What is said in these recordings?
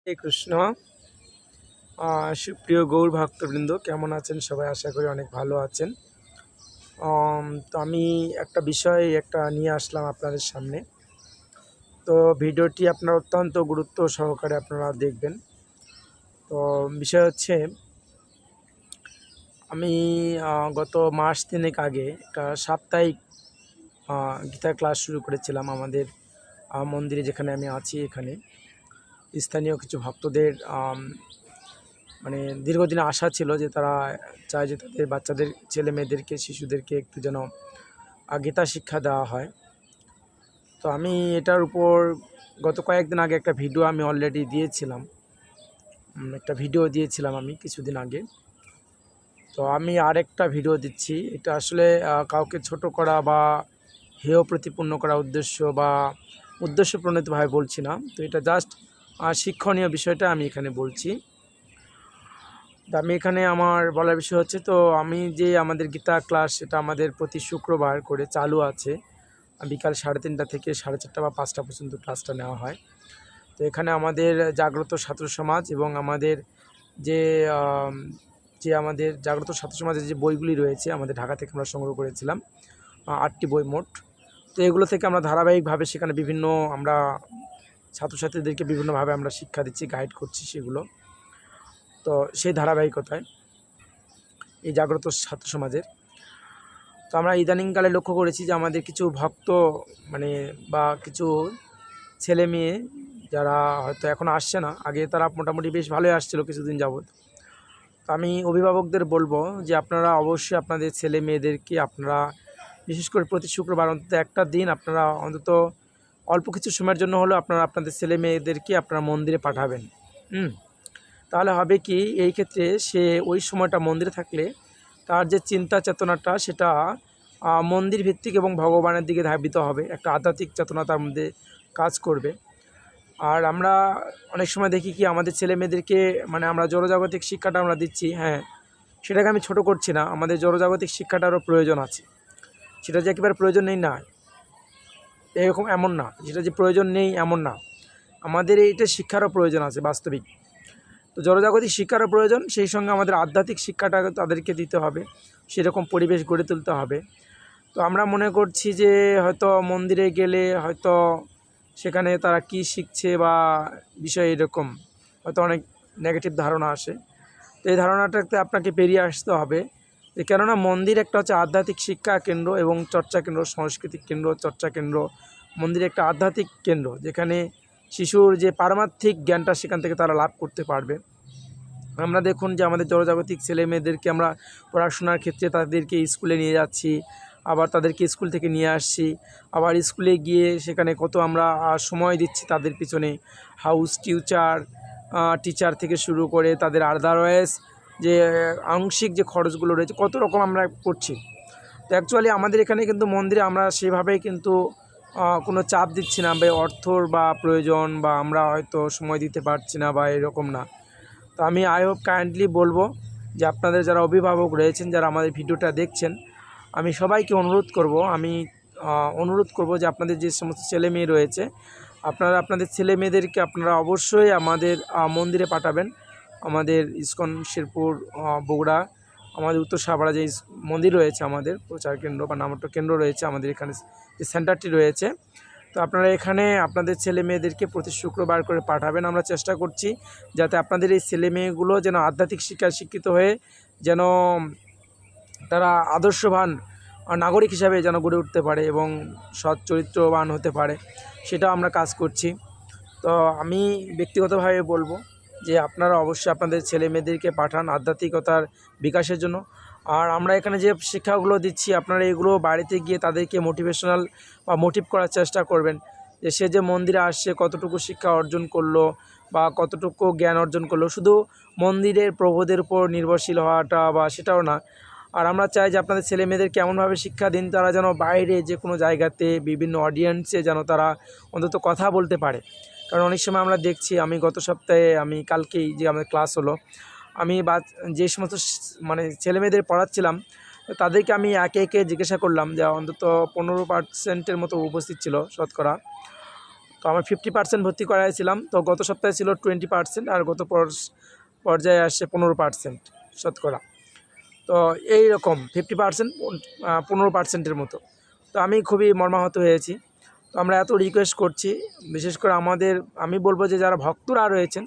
হরে কৃষ্ণ। সুপ্রিয় গৌর ভক্তবৃন্দ, কেমন আছেন সবাই? আশা করি অনেক ভালো আছেন। তো আমি একটা বিষয় নিয়ে আসলাম আপনাদের সামনে। তো ভিডিওটি আপনারা অত্যন্ত গুরুত্ব সহকারে আপনারা দেখবেন। তো বিষয় হচ্ছে, আমি গত মাস তিনেক আগে একটা সাপ্তাহিক গীতা ক্লাস শুরু করেছিলাম আমাদের মন্দিরে, যেখানে আমি আছি। এখানে স্থানীয় কিছু ভক্তদের মানে দীর্ঘদিনে আশা ছিল যে তারা চায় যে তাদের বাচ্চাদের, ছেলে মেয়েদেরকে, শিশুদেরকে একটু যেন গীতা শিক্ষা দেওয়া হয়। তো আমি এটার উপর গত কয়েকদিন আগে একটা ভিডিও আমি অলরেডি দিয়েছিলাম। আমি কিছুদিন আগে। তো আমি আরেকটা ভিডিও দিচ্ছি। এটা আসলে কাউকে ছোট করা বা হেয় প্রতিপন্ন করা উদ্দেশ্যপ্রণোদিতভাবে বলছি না। তো এটা জাস্ট শিক্ষণীয় বিষয়টা আমি এখানে বলছি। আমি এখানে আমার বলার বিষয় হচ্ছে, তো আমি যে আমাদের গীতা ক্লাস, সেটা আমাদের প্রতি শুক্রবার করে চালু আছে। বিকাল 3:30 থেকে 4:30 বা 5টা পর্যন্ত ক্লাসটা নেওয়া হয়। তো এখানে আমাদের জাগ্রত ছাত্র সমাজ এবং আমাদের যে আমাদের জাগ্রত ছাত্র সমাজের যে বইগুলি রয়েছে, আমাদের ঢাকা থেকে আমরা সংগ্রহ করেছিলাম 8টি বই মোট। তো এগুলো থেকে আমরা ধারাবাহিকভাবে সেখানে আমরা ছাত্রছাত্রীদেরকে বিভিন্নভাবে আমরা শিক্ষা দিচ্ছি, গাইড করছি সেগুলো। তো সেই ধারাবাহিকতায় এই জাগ্রত ছাত্র সমাজের, তো আমরা ইদানিংকালে লক্ষ্য করেছি যে আমাদের কিছু ভক্ত বা কিছু ছেলে মেয়ে যারা হয়তো এখন আসছে না, আগে তারা মোটামুটি বেশ ভালোই আসছিল কিছুদিন যাবৎ। তো আমি অভিভাবকদের বলবো যে আপনারা অবশ্যই আপনাদের ছেলে মেয়েদেরকে আপনারা বিশেষ করে প্রতি শুক্রবার অন্তত একটা দিন আপনারা অন্তত অল্প কিছু সময়ের জন্য হলেও আপনারা আপনাদের ছেলে মেয়েদেরকে আপনারা মন্দিরে পাঠাবেন। তাহলে হবে কি, এই ক্ষেত্রে সে ওই সময়টা মন্দিরে থাকলে তার যে চিন্তা চেতনাটা, সেটা মন্দির ভিত্তিক এবং ভগবানের দিকে ধাবিত হবে। একটা আধ্যাত্মিক চেতনা তার মধ্যে কাজ করবে। আর আমরা অনেক সময় দেখি কি, আমাদের ছেলে মেয়েদেরকে আমরা জড়জাগতিক শিক্ষাটা আমরা দিচ্ছি, হ্যাঁ, সেটাকে আমি ছোট করছি না। আমাদের জড়জাগতিক শিক্ষাটারও প্রয়োজন আছে। সেটা যে একেবারে প্রয়োজন নেই না, এমন না। যেটা যে প্রয়োজন নেই এমন না, আমাদের এইটা শিক্ষারও প্রয়োজন আছে বাস্তবিক। তো জড়জাগতিক শিক্ষারও প্রয়োজন, সেই সঙ্গে আমাদের আধ্যাত্মিক শিক্ষাটা তাদেরকে দিতে হবে, সেরকম পরিবেশ গড়ে তুলতে হবে। তো আমরা মনে করছি যে হয়তো মন্দিরে গেলে হয়তো সেখানে তারা কি শিখছে বা বিষয় এরকম হয়তো অনেক নেগেটিভ ধারণা আসে। তো এই ধারণাটাতে আপনাকে পেরিয়ে আসতে হবে যে, কেননা মন্দির একটা হচ্ছে আধ্যাত্মিক শিক্ষা কেন্দ্র এবং চর্চা কেন্দ্র, সাংস্কৃতিক কেন্দ্র, চর্চা কেন্দ্র। মন্দির একটা আধ্যাত্মিক কেন্দ্র, যেখানে শিশুর যে পারমার্থিক জ্ঞানটা সেখান থেকে তারা লাভ করতে পারবে। আমরা দেখুন যে আমাদের জড়জাগতিক ছেলে মেয়েদেরকে আমরা পড়াশোনার ক্ষেত্রে তাদেরকে স্কুলে নিয়ে যাচ্ছি, আবার তাদেরকে স্কুল থেকে নিয়ে আসছি, আবার স্কুলে গিয়ে সেখানে কত আমরা সময় দিচ্ছি তাদের পিছনে। হাউস টিচার থেকে শুরু করে তাদের আদারওয়াইজ যে আংশিক যে খরচগুলো রয়েছে, কত রকম আমরা করছি। তো অ্যাকচুয়ালি আমাদের এখানে কিন্তু মন্দিরে আমরা সেভাবেই কিন্তু কোনো চাপ দিচ্ছি না, বা অর্থর বা প্রয়োজন বা আমরা হয়তো সময় দিতে পারছি না বা এরকম না। তো আমি আই হোপ কাইন্ডলি বলবো যে আপনাদের যারা অভিভাবক রয়েছেন, যারা আমাদের ভিডিওটা দেখছেন, আমি সবাইকে অনুরোধ করব যে আপনাদের যে সমস্ত ছেলে মেয়ে রয়েছে, আপনারা আপনাদের ছেলে মেয়েদেরকে আপনারা অবশ্যই আমাদের মন্দিরে পাঠাবেন। আমাদের ইসকন শেরপুর বগুড়া, আমাদের উত্তর সাবড়া যে মন্দির রয়েছে, আমাদের প্রচার কেন্দ্র বা নামট্য কেন্দ্র রয়েছে, আমাদের এখানে যে সেন্টারটি রয়েছে, তো আপনারা এখানে আপনাদের ছেলে মেয়েদেরকে প্রতি শুক্রবার করে পাঠাবেন। আমরা চেষ্টা করছি যাতে আপনাদের এই ছেলে মেয়েগুলো যেন আধ্যাত্মিক শিক্ষায় শিক্ষিত হয়ে যেন তারা আদর্শবান নাগরিক হিসাবে যেন গড়ে উঠতে পারে এবং সৎ চরিত্রবান হতে পারে, সেটাও আমরা কাজ করছি। তো আমি ব্যক্তিগতভাবে বলবো যে আপনারা অবশ্যই আপনাদের ছেলে মেয়েদেরকে পাঠান আধ্যাত্মিকতার বিকাশের জন্য। আর আমরা এখানে যে শিক্ষাগুলো দিচ্ছি, আপনারা এগুলো বাড়িতে গিয়ে তাদেরকে মোটিভেশনাল বা মোটিভ করার চেষ্টা করবেন যে সে যে মন্দিরে আসছে কতটুকু শিক্ষা অর্জন করলো বা কতটুকু জ্ঞান অর্জন করলো। শুধু মন্দিরের প্রভুদের উপর নির্ভরশীল হওয়াটা বা সেটাও না। আর আমরা চাই যে আপনাদের ছেলে মেয়েদেরকে এমনভাবে শিক্ষা দিন, তারা যেন বাইরে যে কোনো জায়গাতে বিভিন্ন অডিয়েন্সে যেন তারা অন্তত কথা বলতে পারে। কারণ অনেক সময় আমরা দেখছি, আমি গত সপ্তাহে, কালকেই যে আমাদের ক্লাস হলো, আমি যে সমস্ত ছেলেমেয়েদের পড়াচ্ছিলাম, তাদেরকে আমি একে একে জিজ্ঞাসা করলাম যে অন্তত 15% মতো উপস্থিত ছিল শতকরা। তো আমার 50% ভর্তি করাইছিলাম, তো গত সপ্তাহে ছিল 20% আর গত পর্যায়ে আসছে 15% শতকরা। তো এই রকম 50% 15%-এর মতো। তো আমি খুবই মর্মাহত হয়েছি। তো আমরা এত রিকোয়েস্ট করছি, বিশেষ করে আমি বলবো যে যারা ভক্তরা রয়েছেন,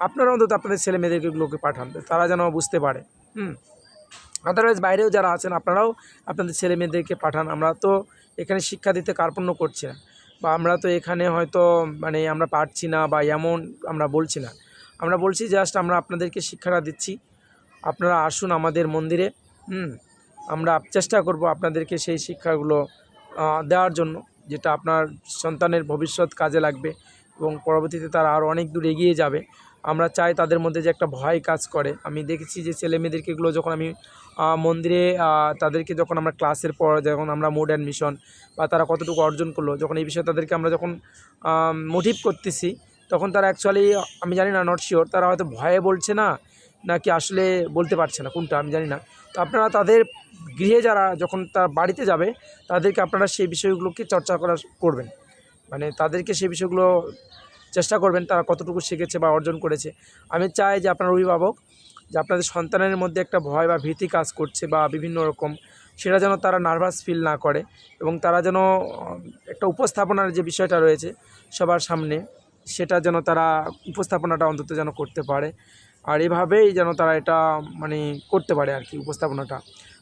আপনারা অন্তত আপনাদের ছেলে মেয়েদেরকে এগুলোকে পাঠান, তারা যেন বুঝতে পারে। আদারওয়াইজ বাইরেও যারা আছেন আপনারাও আপনাদের ছেলে মেয়েদেরকে পাঠান। আমরা তো এখানে শিক্ষা দিতে কার্পণ্য করছি না, বা আমরা তো এখানে হয়তো মানে আমরা পারছি না বা এমন আমরা বলছি না। আমরা বলছি জাস্ট আমরা আপনাদেরকে শিক্ষাটা দিচ্ছি, আপনারা আসুন আমাদের মন্দিরে। আমরা চেষ্টা করব আপনাদেরকে সেই শিক্ষাগুলো দেওয়ার জন্য, যেটা আপনার সন্তানের ভবিষ্যৎ কাজে লাগবে এবং পরবর্তীতে তারা আরও অনেক দূর এগিয়ে যাবে। আমরা চাই তাদের মধ্যে যে একটা ভয় কাজ করে। আমি দেখেছি যে ছেলেমেয়েদেরকে এগুলো যখন আমি মন্দিরে তাদেরকে যখন আমরা ক্লাসের পর যখন আমরা মোড অ্যাডমিশন বা তারা কতটুকু অর্জন করলো, যখন এই বিষয়ে তাদেরকে আমরা যখন মোটিভ করতেছি, তখন তারা অ্যাকচুয়ালি, আমি জানি না, নট শিওর, তারা হয়তো ভয়ে বলছে না নাকি আসলে বলতে পারছে না, কোনটা আমি জানি না। তো আপনারা তাদের গৃহে যারা যখন তার বাড়িতে যাবে, তাদেরকে আপনারা সেই বিষয়গুলোকে চর্চা করবেন, মানে তাদেরকে সেই বিষয়গুলো চেষ্টা করবেন তারা কতটুকু শিখেছে বা অর্জন করেছে। আমি চাই যে আপনার অভিভাবক, যে আপনাদের সন্তানের মধ্যে একটা ভয় বা ভীতি কাজ করছে বা বিভিন্ন রকম, সেটা যেন তারা নার্ভাস ফিল না করে, এবং তারা যেন একটা উপস্থাপনার যে বিষয়টা রয়েছে সবার সামনে, সেটা যেন তারা উপস্থাপনাটা অন্তত যেন করতে পারে। আর এভাবেই যেন তারা এটা মানে করতে পারে আর কি, উপস্থাপনাটা।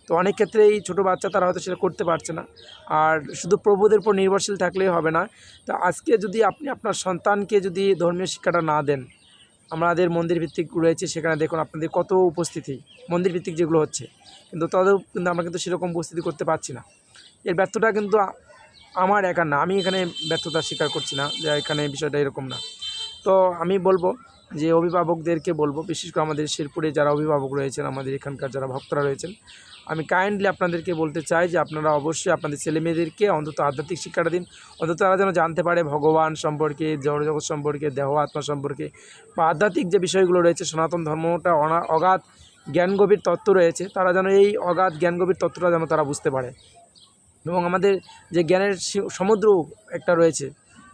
তো অনেক ক্ষেত্রেই ছোটো বাচ্চা তারা হয়তো সেটা করতে পারছে না। আর শুধু প্রভুদের উপর নির্ভরশীল থাকলেই হবে না। তো আজকে যদি আপনি আপনার সন্তানকে যদি ধর্মীয় শিক্ষাটা না দেন, আমাদের মন্দির ভিত্তিক রয়েছে, সেখানে দেখুন আপনাদের কত উপস্থিতি মন্দির ভিত্তিক যেগুলো হচ্ছে, কিন্তু তাদেরও কিন্তু আমরা কিন্তু সেরকম উপস্থিতি করতে পারছি না। এর ব্যর্থতা কিন্তু আমার একার না, আমি এখানে ব্যর্থতা স্বীকার করছি না যে এখানে বিষয়টা এরকম না। তো আমি বলবো যে অভিভাবকদেরকে বলবো, বিশেষ করে আমাদের শেরপুরে যারা অভিভাবক রয়েছেন, আমাদের এখানকার যারা ভক্তরা রয়েছেন, আমি কাইন্ডলি আপনাদেরকে বলতে চাই যে আপনারা অবশ্যই আপনাদের ছেলেমেয়েদেরকে অন্তত আধ্যাত্মিক শিক্ষাটা দিন। অন্তত তারা যেন জানতে পারে ভগবান সম্পর্কে, জড়জগৎ সম্পর্কে, দেহ আত্মা সম্পর্কে, বা আধ্যাত্মিক যে বিষয়গুলো রয়েছে, সনাতন ধর্মটা অগাধ জ্ঞানগভীর তত্ত্ব রয়েছে, তারা যেন এই অগাধ জ্ঞানগভীর তত্ত্বটা যেন তারা বুঝতে পারে। এবং আমাদের যে জ্ঞানের সমুদ্র একটা রয়েছে,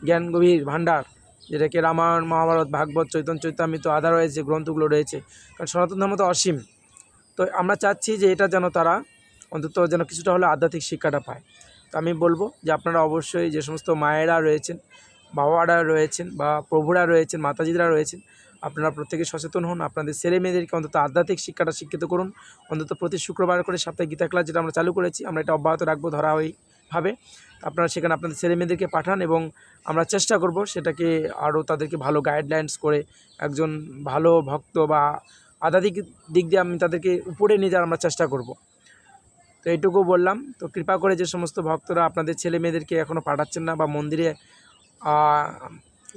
জ্ঞান গভীর ভাণ্ডার, যেটাকে রামায়ণ, মহাভারত, ভাগবত, চৈতামৃত, আদারওয়াইজ যে গ্রন্থগুলো রয়েছে, কারণ সনাতন ধর্ম তো অসীম। তো আমরা চাচ্ছি যে এটা যেন তারা অন্তত যেন কিছুটা হলে আধ্যাত্মিক শিক্ষাটা পায়। তো আমি বলবো যে আপনারা অবশ্যই যে সমস্ত মায়েরা রয়েছেন, বাবারা রয়েছেন, বা প্রভুরা রয়েছেন, মাতাজিরা রয়েছেন, আপনারা প্রত্যেকে সচেতন হন, আপনাদের ছেলে মেয়েদেরকে অন্তত আধ্যাত্মিক শিক্ষাটা শিক্ষিত করুন। অন্তত প্রতি শুক্রবার করে সাপ্তাহিক গীতা ক্লাস যেটা আমরা চালু করেছি, আমরা এটা অব্যাহত রাখবো ধারাবাহিকভাবে। আপনারা সেখানে আপনাদের ছেলে মেয়েদেরকে পাঠান, এবং আমরা চেষ্টা করব সেটাকে আরও তাদেরকে ভালো গাইডলাইন্স করে একজন ভালো ভক্ত বা আধ্যাত্মিক দিক দিয়ে আমি তাদেরকে উপরে নিয়ে যাওয়ার আমরা চেষ্টা করব। তো এইটুকু বললাম। তো কৃপা করে যে সমস্ত ভক্তরা আপনাদের ছেলে মেয়েদেরকে এখনও পাঠাচ্ছেন না বা মন্দিরে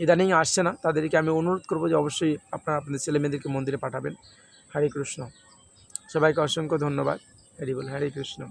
ইদানিং আসছে না, তাদেরকে আমি অনুরোধ করব যে অবশ্যই আপনারা আপনাদের ছেলে মেয়েদেরকে মন্দিরে পাঠাবেন। হরে কৃষ্ণ। সবাইকে অসংখ্য ধন্যবাদ। হরি বল, হরে কৃষ্ণ।